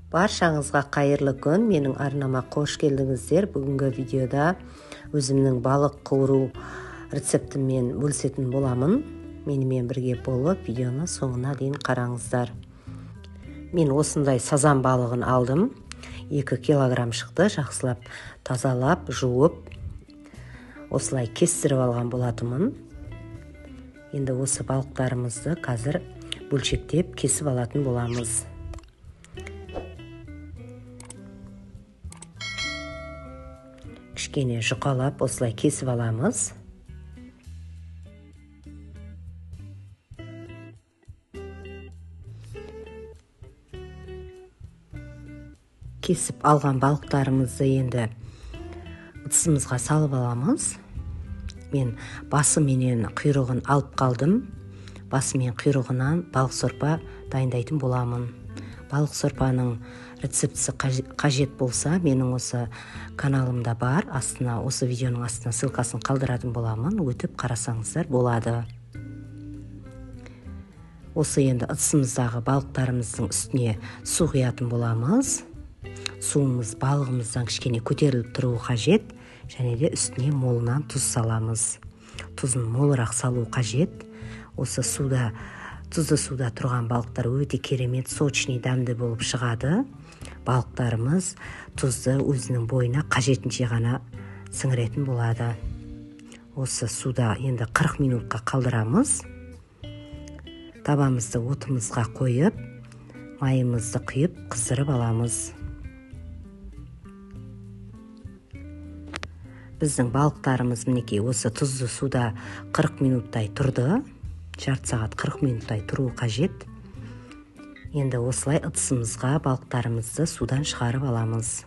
Баршаңызға қайырлы күн. Менің арнама қош келдіңіздер. Бүгінгі видеода өзімнің балық қуыру рецептіммен бөлісетін боламын. Менімен бірге болып, видеоны соңына дейін қараңыздар. Мен осындай сазан балығын алдым. 2 килограмм шықты. Жақсылап тазалап, жуып, осылай кестіріп алған болатымын. Енді осы балықтарымызды қазір бөлшектеп кесіп алатын боламыз. Кішкене жұқалап осылай кесіп аламыз. Кесіп алған балықтарымызды енді ыдысымызға салып аламыз. Мен басы менен құйрығын алып қалдым. Басы мен құйрығынан балық сорпа дайындайтын боламын. Балық сорпаның рецептісі қажет болса, менің осы каналымда бар. Астына, осы видеоның астына ссылкасын қалдыратын боламын. Өтіп қарасаңыздар болады. Осы енді ыдысымыздағы балықтарымыздың үстіне су құятын боламыз. Суымыз балығымыздан кішкене көтеріліп тұруы қажет. Және де үстіне молынан тұз саламыз. Тұзын молырақ салу қажет. Осы суда, тұзды суда тұрған балықтар өте керемет, сочный, дәмді болып шығады. Балықтарымыз тұзды өзінің бойына қажетінше ғана сіңіретін болады. Осы суда енді 40 минутқа қалдырамыз. Табамызды отымызға қойып, майымызды құйып, қыздырып аламыз. Біздің балықтарымыз мінекей осы тұзды суда 40 минуттай тұрды. Жарты сағат 40 минуттай тұру қажет. Енді осылай ыдысымызға балықтарымызды судан шығарып аламыз.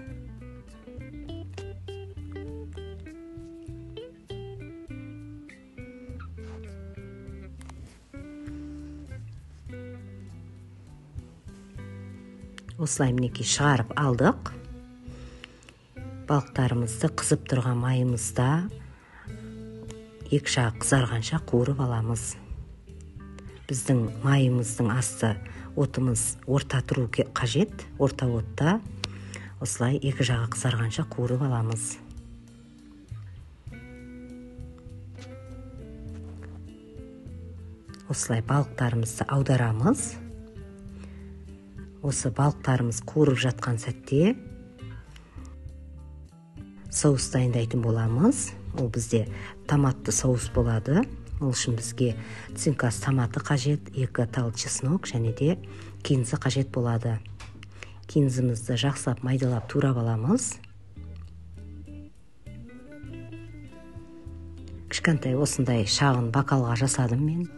Осылай мінекей шығарып алдық. Балықтарымызды қызып тұрған майымызда екі жағы қызарғанша қуырып аламыз. Біздің майымыздың асты отымыз орта тұру қажет. Орта отта осылай екі жағы қызарғанша қуырып аламыз. Осылай балықтарымызды аударамыз. Осы балықтарымыз қуырып жатқан сәтте соус дайындайтын боламыз. Ол бізде томатты соус болады. Ол үшін бізге цинкас томаты қажет, 2 тал чеснок және де кинза қажет болады. Кинзімізді жақсылап майдалап турап аламыз. Кішкентай осындай шағын бокалға жасадым мен.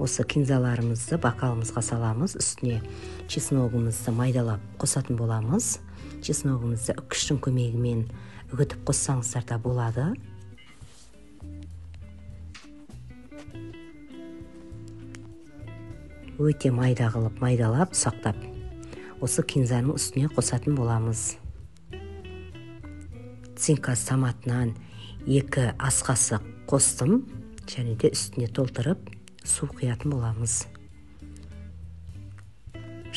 Осы кинзаларымызды бокалымызға саламыз. Үстіне чесногымызды майдалап қосатын боламыз. Чесногымызды үккіштің көмегімен үгітіп қоссаңыздар да болады. Өте майда қылып майдалап, ұсақтап, осы кинзаның үстіне қосатын боламыз. Цинкас томатынан 2 ас қасық қостым, және де үстіне толтырып, су құятын боламыз.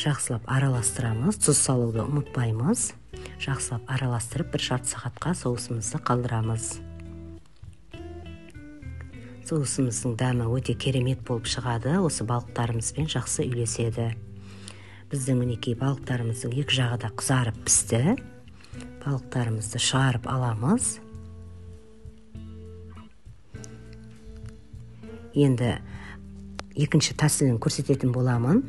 Жақсылап араластырамыз, тұз салуды ұмытпаймыз. Жақсылап араластырып, 1 жарты сағатқа соусымызды қалдырамыз. Соусымыздың дәмі өте керемет болып шығады. Осы балықтарымызбен жақсы үйлеседі. Біздің мінекей балықтарымыздың екі жағы да қызарып пісті. Балықтарымызды шығарып аламыз. Енді екінші тәсілін көрсететін боламын.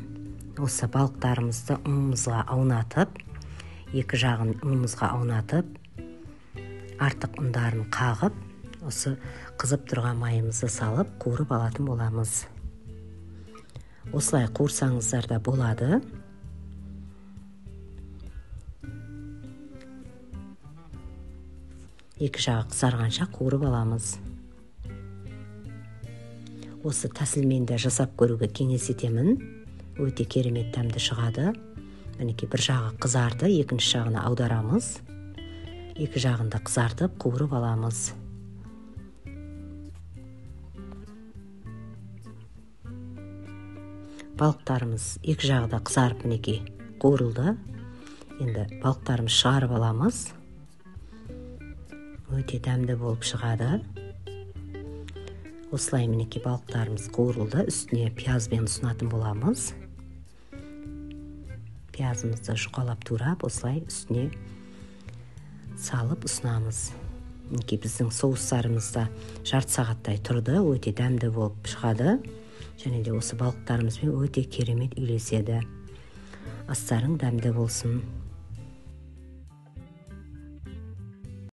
Осы балықтарымызды ұнымызға аунатып, екі жағын ұнымызға аунатып, артық ұндарын қағып, осы қызып тұрған майымызды салып, қуырып алатын боламыз. Осылай қуырсаңыздар да болады. Екі жағы қызарғанша қуырып аламыз. Осы тәсілмен де жасап көруге кеңес етемін. Өте керемет дәмді шығады. Мінекей бір жағы қызарды, екінші жағына аударамыз. Екі жағында қызартып, қуырып аламыз. балықтарымыз екі жағда қызарып мінекей қуырылды. Енді балықтарымыз шығарып аламыз. Өте дәмді болып шығады. Осылай мінекей балықтарымыз қуырылды. Үстіне пиязбен ұсынатын боламыз. Пиязымызды жұқалап турап, осылай үстіне салып ұсынамыз. Мінекей біздің соустарымызда жарты сағаттай тұрды. Өте дәмді болып шығады. Және де осы балықтарымызбен өте керемет үйлеседі. Астарың дәмді болсын.